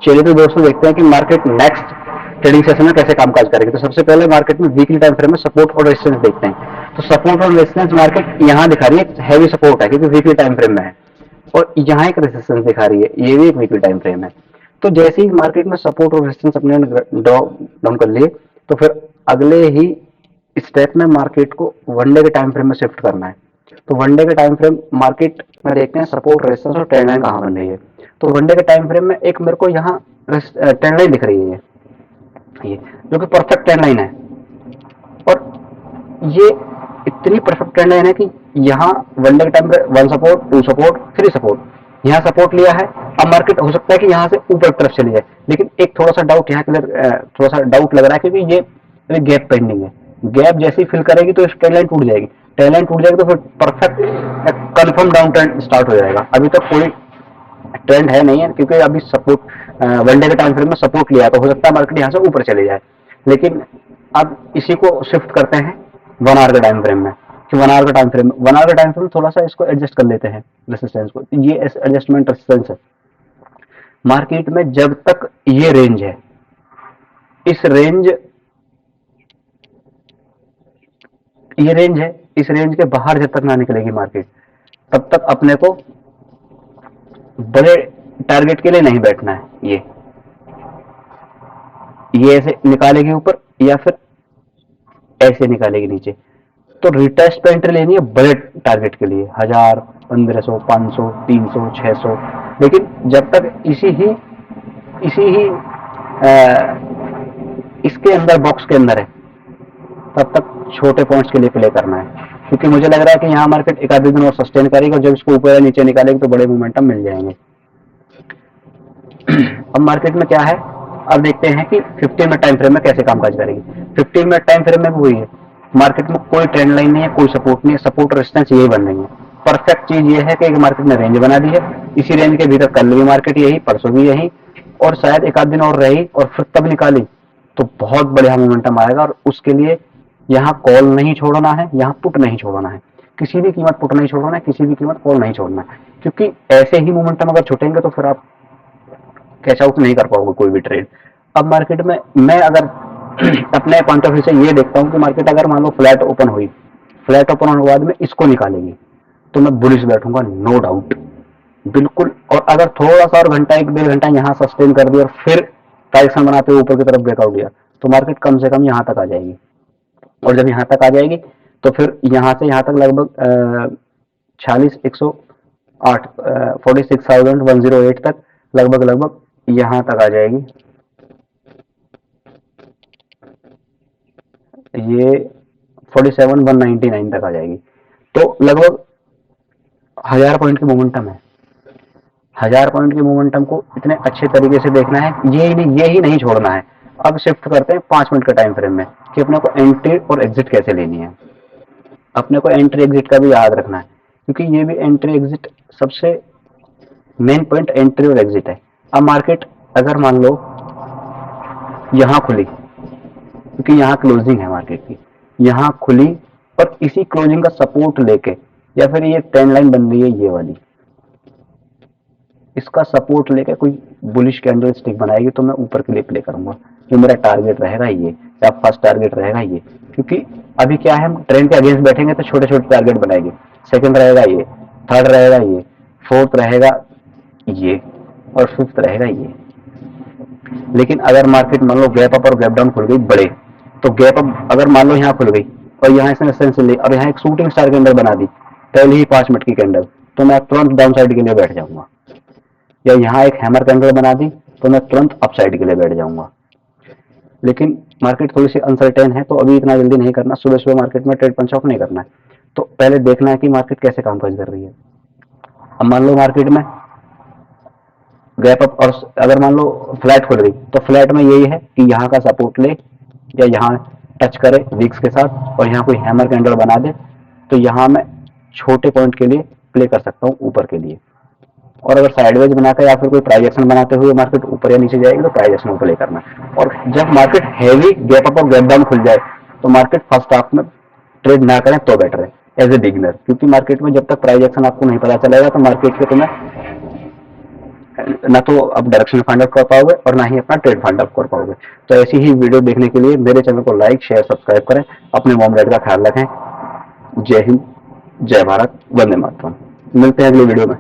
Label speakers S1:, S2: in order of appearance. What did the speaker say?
S1: चलिए तो दोस्तों देखते हैं कि मार्केट नेक्स्ट ट्रेडिंग सेशन में कैसे कामकाज करेगी। तो सबसे पहले मार्केट में वीकली टाइम फ्रेम में सपोर्ट और रेजिस्टेंस देखते हैं। तो सपोर्ट और रेजिस्टेंस मार्केट यहाँ दिखा रही है, हैवी सपोर्ट है क्योंकि वीकली टाइम फ्रेम में है, और यहाँ एक रेजिस्टेंस दिखा रही है, ये भी एक वीकली टाइम फ्रेम है। तो जैसे ही मार्केट में सपोर्ट और रेजिस्टेंस अपने ड्रॉ डाउन कर लिए, तो फिर अगले ही स्टेप में मार्केट को वन डे के टाइम फ्रेम में शिफ्ट करना है। तो वन डे के टाइम फ्रेम मार्केट में देखते हैं सपोर्ट रेजिस्टेंस और ट्रेंड लाइन कहाँ बन रही है। तो वन डे के टाइम फ्रेम में एक मेरे को यहाँ ट्रेंड लाइन दिख रही है, ये जो कि परफेक्ट ट्रेंड लाइन है, और ये इतनी परफेक्ट ट्रेंड लाइन है कि यहाँ वन डे के टाइम पे one support, two support, three support, यहाँ सपोर्ट लिया है। अब मार्केट हो सकता है कि यहाँ से ऊपर की तरफ चली जाए, लेकिन एक थोड़ा सा डाउट यहाँ क्लियर, थोड़ा सा डाउट लग रहा है क्योंकि ये गैप पेंडिंग है। गैप जैसे ही फिल करेगी तो ट्रेंड लाइन टूट जाएगी, ट्रेंड लाइन टूट जाएगी तो फिर perfect confirm down trend start हो जाएगा। अभी तक कोई ट्रेंड है नहीं है क्योंकि अभी सपोर्ट वन डे के टाइम फ्रेम में सपोर्ट लिया, तो हो सकता है मार्केट यहाँ से ऊपर चले जाए। लेकिन अब इसी को शिफ्ट करते हैं वन आवर के टाइम फ्रेम में, कि वन आवर का टाइम फ्रेम थोड़ा सा इसको एडजस्ट कर लेते हैं रेसिस्टेंस को। ये एडजस्टमेंट रेसिस्टेंस है मार्केट में। जब तक ये रेंज है, इस रेंज ये रेंज है, इस रेंज के बाहर जब तक ना निकलेगी मार्केट, तब तक अपने को बड़े टारगेट के लिए नहीं बैठना है। ये ऐसे निकालेगी ऊपर या फिर ऐसे निकालेगी नीचे, तो रिटेस्ट पे एंट्री लेनी है बड़े टारगेट के लिए, 1000, 1500, 500, 300, 600। लेकिन जब तक इसी ही इसके अंदर, बॉक्स के अंदर है, तब तक छोटे पॉइंट्स के लिए प्ले करना है। क्योंकि मुझे लग रहा है कि यहाँ मार्केट एक आधे दिन और सस्टेन करेगी, और जब इसको ऊपर या नीचे निकालेगी तो बड़े मोमेंटम मिल जाएंगे। अब मार्केट में क्या है, अब देखते हैं कि 15 मिनट टाइम फ्रेम में कैसे कामकाज करेगी। 15 मिनट टाइम फ्रेम में भी वही है, मार्केट में कोई ट्रेंड लाइन नहीं है, कोई सपोर्ट नहीं है, सपोर्ट और रेजिस्टेंस यही बन रही है। परफेक्ट चीज ये है कि मार्केट ने रेंज बना दी है, इसी रेंज के भीतर कल भी मार्केट यही, परसों भी यही, और शायद एक आध दिन और रही और फिर तब निकाली तो बहुत बढ़िया मोमेंटम आएगा। और उसके लिए यहाँ कॉल नहीं छोड़ना है, यहाँ पुट नहीं छोड़ना है, किसी भी कीमत पुट नहीं छोड़ना है, किसी भी कीमत कॉल नहीं छोड़ना है। क्योंकि ऐसे ही मोमेंटम अगर छूटेंगे तो फिर आप कैच आउट नहीं कर पाओगे कोई भी ट्रेड। अब मार्केट में मैं अगर अपने पॉइंट ऑफ व्यू से ये देखता हूँ कि मार्केट अगर मान लो फ्लैट ओपन हुई, फ्लैट ओपन होने के बाद में इसको निकालेगी, तो मैं बुलिश बैठूंगा, नो डाउट, बिल्कुल। और अगर थोड़ा सा और घंटा, एक डेढ़ घंटा यहाँ सस्टेन कर दिया और फिर प्राइसन बनाते हुए ऊपर की तरफ ब्रेकआउट दिया, तो मार्केट कम से कम यहाँ तक आ जाएगी। और जब यहाँ तक आ जाएगी तो फिर यहाँ से यहाँ तक लगभग 46,108, 46,108 तक लगभग यहाँ तक आ जाएगी। ये 47,199 तक आ जाएगी। तो लगभग 1000 पॉइंट की मोमेंटम है। 1000 पॉइंट की मोमेंटम को इतने अच्छे तरीके से देखना है, ये ही नहीं छोड़ना है। अब शिफ्ट करते हैं 5 मिनट के टाइम फ्रेम में कि अपने को एंट्री और एग्जिट कैसे लेनी है। अपने को एंट्री एग्जिट का भी याद रखना है, क्योंकि ये भी एंट्री एग्जिट सबसे मेन पॉइंट एंट्री और एग्जिट है। अब मार्केट अगर मान लो यहाँ खुली, क्योंकि यहाँ क्लोजिंग है मार्केट की, यहाँ खुली और इसी क्लोजिंग का सपोर्ट लेके, या फिर ये ट्रेंड लाइन बन रही है ये वाली, इसका सपोर्ट लेके कोई बुलिश कैंडल स्टिक बनाएगी तो मैं ऊपर के लिए प्ले करूंगा, जो मेरा टारगेट रहेगा ये, या फर्स्ट टारगेट रहेगा ये। क्योंकि अभी क्या है, हम ट्रेंड के अगेंस्ट बैठेंगे तो छोटे छोटे टारगेट बनाएंगे, सेकंड रहेगा ये, थर्ड रहेगा ये, फोर्थ रहेगा ये, और फिफ्थ रहेगा ये। लेकिन अगर मार्केट मान लो गैप अप और गैप डाउन खुल गई बड़े, तो गैप अप अगर मान लो यहाँ खुल गई और यहाँ इसने रेजिस्टेंस ली और यहाँ एक शूटिंग स्टार कैंडल बना दी पहले ही 5 मिनट की कैंडल, तो मैं तुरंत डाउन साइड के लिए बैठ जाऊंगा। या यहाँ एक हैमर कैंडल बना दी तो मैं तुरंत अप साइड के लिए बैठ जाऊंगा। लेकिन मार्केट थोड़ी सी अनसर्टेन है, तो अभी इतना जल्दी नहीं करना, सुबह सुबह मार्केट में ट्रेड पंच ऑफ नहीं करना है। तो पहले देखना है कि मार्केट कैसे कामकाज कर रही है। अब मान लो मार्केट में गैप अप, और अगर मान लो फ्लैट खुल गई, तो फ्लैट में यही है कि यहाँ का सपोर्ट ले या यहाँ टच करे वीक्स के साथ और यहाँ कोई हैमर कैंडल बना दे, तो यहाँ मैं छोटे पॉइंट के लिए प्ले कर सकता हूँ ऊपर के लिए। और अगर साइडवेज बनाकर या फिर कोई प्राइस एक्शन बनाते हुए मार्केट ऊपर या नीचे जाएगी तो प्राइस एक्शन को प्ले करना। और जब मार्केट हैवी गैप अप और गैप डाउन खुल जाए तो मार्केट फर्स्ट हाफ में ट्रेड ना करें तो बेटर है एज ए बिगिनर, क्योंकि मार्केट में जब तक प्राइस एक्शन आपको नहीं पता चलेगा तो मार्केट के तुम्हें ना तो आप डायरेक्शन फाइंड आउट कर पाओगे और ना ही अपना ट्रेड फाइंड आउट कर पाओगे। तो ऐसी ही वीडियो देखने के लिए मेरे चैनल को लाइक शेयर सब्सक्राइब करें। अपने मॉम डैड का ख्याल रखें। जय हिंद, जय भारत, वंदे मातरम। मिलते हैं अगली वीडियो में।